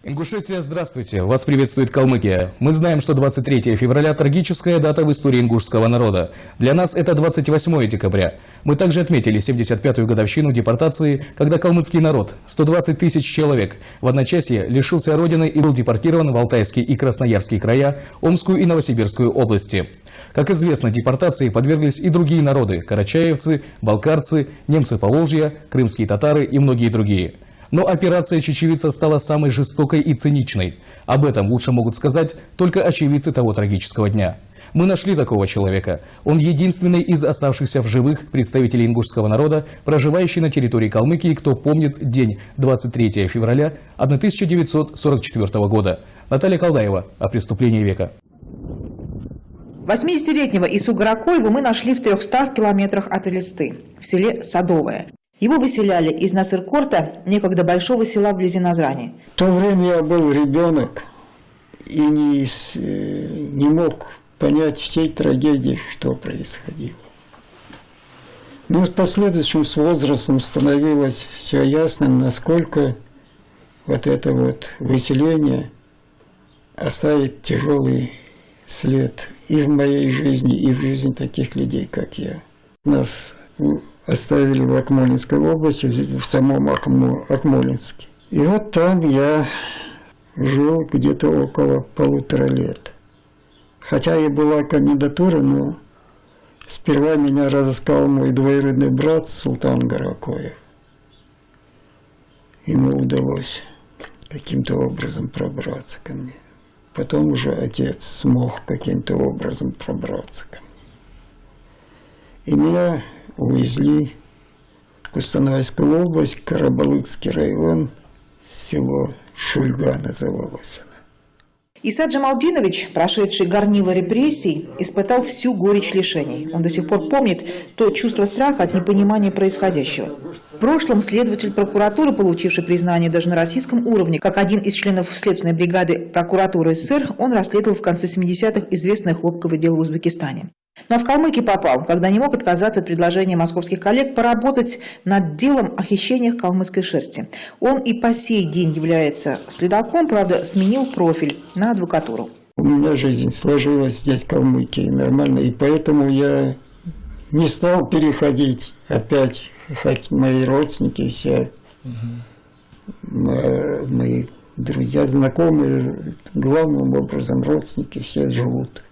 Ингушетия, здравствуйте! Вас приветствует Калмыкия. Мы знаем, что 23 февраля – трагическая дата в истории ингушского народа. Для нас это 28 декабря. Мы также отметили 75-ю годовщину депортации, когда калмыцкий народ, 120 тысяч человек, в одночасье лишился родины и был депортирован в Алтайский и Красноярский края, Омскую и Новосибирскую области. Как известно, депортации подверглись и другие народы – карачаевцы, балкарцы, немцы Поволжья, крымские татары и многие другие. Но операция «Чечевица» стала самой жестокой и циничной. Об этом лучше могут сказать только очевидцы того трагического дня. Мы нашли такого человека. Он единственный из оставшихся в живых представителей ингушского народа, проживающий на территории Калмыкии, кто помнит день 23 февраля 1944 года. Наталья Колдаева о преступлении века. 80-летнего Ису Гаракоева мы нашли в 300 километрах от Элисты, в селе Садовое. Его выселяли из Насыркорта, некогда большого села вблизи Назрани. В то время я был ребенок и не мог понять всей трагедии, что происходило. Но в последующем с возрастом становилось все ясно, насколько вот это вот выселение оставит тяжелый след и в моей жизни, и в жизни таких людей, как я. Нас оставили в Акмолинской области, в самом Акмолинске. И вот там я жил где-то около 1,5 лет. Хотя и была комендатура, но сперва меня разыскал мой двоюродный брат Султан Гаракоев. Ему удалось каким-то образом пробраться ко мне. Потом уже отец смог каким-то образом пробраться ко мне. И меня увезли в Кустанайскую область, Карабалыкский район, село Шульга называлось оно. Иса Джамалдинович, прошедший горнило репрессий, испытал всю горечь лишений. Он до сих пор помнит то чувство страха от непонимания происходящего. В прошлом следователь прокуратуры, получивший признание даже на российском уровне, как один из членов следственной бригады прокуратуры СССР, он расследовал в конце 70-х известное хлопковое дело в Узбекистане. Но в Калмыкию попал, когда не мог отказаться от предложения московских коллег поработать над делом о хищениях калмыцкой шерсти. Он и по сей день является следаком, правда, сменил профиль на адвокатуру. У меня жизнь сложилась здесь, в Калмыкии, нормально, и поэтому я не стал переходить опять, хоть мои родственники все, мои друзья, знакомые, главным образом родственники все живут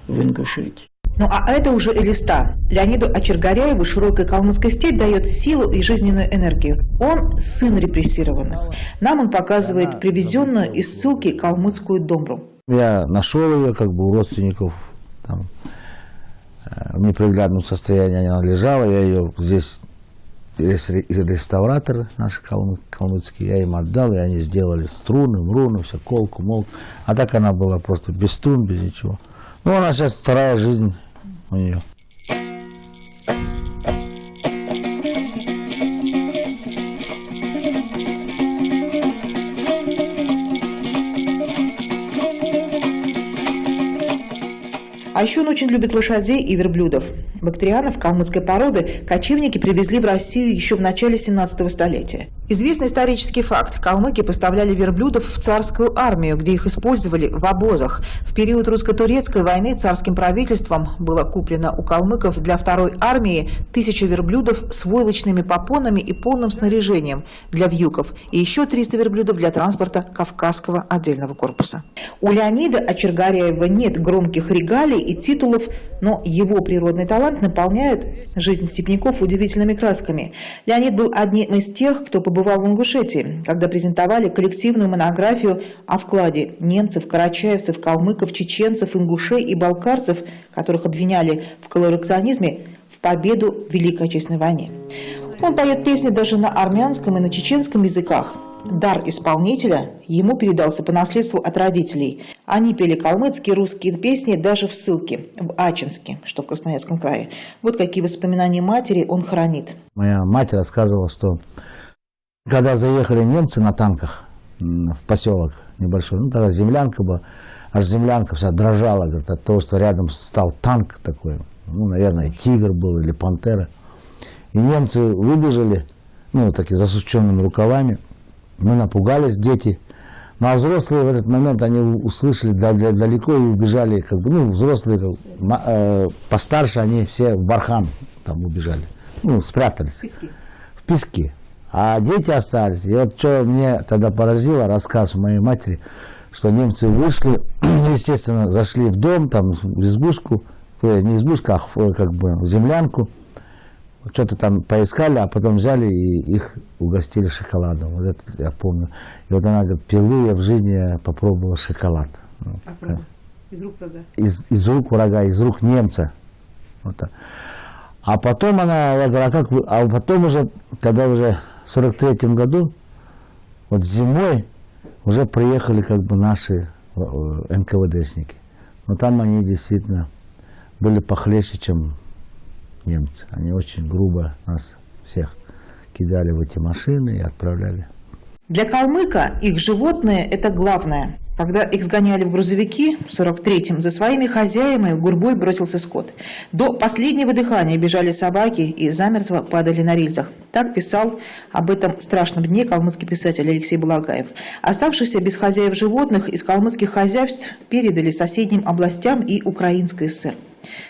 в Ингушетии. Ну а это уже Элиста. Леониду Ачергаряеву широкая калмыцкая степь дает силу и жизненную энергию. Он сын репрессированных. Нам он показывает привезенную из ссылки калмыцкую домбру. Я нашел ее как бы у родственников, там, в неприглядном состоянии она лежала, я ее здесь, реставраторы наши калмыцкие, я им отдал, и они сделали струны, мруны, все, колку, молку. А так она была просто без струн, без ничего. Ну, она сейчас вторая жизнь у нее. А еще он очень любит лошадей и верблюдов. Бактерианов калмыцкой породы кочевники привезли в Россию еще в начале 17 столетия. Известный исторический факт. Калмыки поставляли верблюдов в царскую армию, где их использовали в обозах. В период русско-турецкой войны царским правительством было куплено у калмыков для второй армии 1000 верблюдов с войлочными попонами и полным снаряжением для вьюков, и еще 300 верблюдов для транспорта Кавказского отдельного корпуса. У Леонида Ачергаряева нет громких регалий и титулов, но его природный талант наполняет жизнь степняков удивительными красками. Леонид был одним из тех, кто побывал в Ингушетии, когда презентовали коллективную монографию о вкладе немцев, карачаевцев, калмыков, чеченцев, ингушей и балкарцев, которых обвиняли в коллаборационизме, в победу в Великой Отечественной войне. Он поет песни даже на армянском и на чеченском языках. Дар исполнителя ему передался по наследству от родителей. Они пели калмыцкие, русские песни даже в ссылке, в Ачинске, что в Красноярском крае. Вот какие воспоминания матери он хранит. Моя мать рассказывала, что когда заехали немцы на танках в поселок небольшой, ну тогда землянка была, аж землянка вся дрожала, говорит, от того, что рядом стал танк такой, ну, наверное, тигр был или пантера. И немцы выбежали, ну, такие засученными рукавами. Мы напугались, дети, Ну, а взрослые в этот момент, они услышали далеко и убежали, как бы, ну, взрослые, постарше, они все в бархан там убежали, ну, спрятались. В пески. А дети остались. И вот что мне тогда поразило, рассказ моей матери, что немцы вышли, естественно, зашли в дом, там, в избушку, то есть не избушка, а как бы в землянку, что-то там поискали, а потом взяли и их угостили шоколадом. Вот это я помню. И вот она говорит, впервые в жизни я попробовала шоколад. Из рук врага? Из рук врага, из рук немца. Вот так. А потом я говорю, а как вы, а потом уже, когда уже в 43-м году, вот зимой уже приехали как бы наши НКВДшники. Но там они действительно были похлеще, чем немцы. Они очень грубо нас всех кидали в эти машины и отправляли. Для калмыка их животные – это главное. Когда их сгоняли в грузовики в 43-м, за своими хозяевами гурьбой бросился скот. До последнего дыхания бежали собаки и замертво падали на рельсах. Так писал об этом страшном дне калмыцкий писатель Алексей Балагаев. Оставшихся без хозяев животных из калмыцких хозяйств передали соседним областям и Украинской ССР.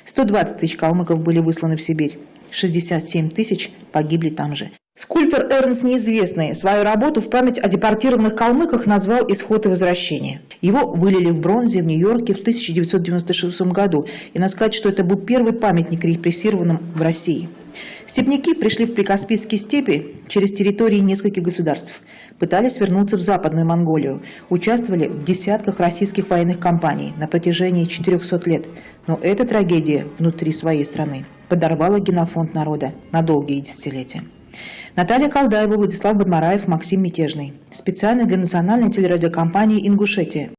120 тысяч калмыков были высланы в Сибирь. 67 тысяч погибли там же. Скульптор Эрнст Неизвестный свою работу в память о депортированных калмыках назвал «Исход и возвращение». Его вылили в бронзе в Нью-Йорке в 1996 году. И надо сказать, что это был первый памятник репрессированным в России. Степняки пришли в Прикаспийские степи через территории нескольких государств. Пытались вернуться в Западную Монголию. Участвовали в десятках российских военных кампаний на протяжении 400 лет. Но эта трагедия внутри своей страны подорвала генофонд народа на долгие десятилетия. Наталья Колдаева, Владислав Бадмараев, Максим Мятежный. Специально для национальной телерадиокомпании «Ингушетия».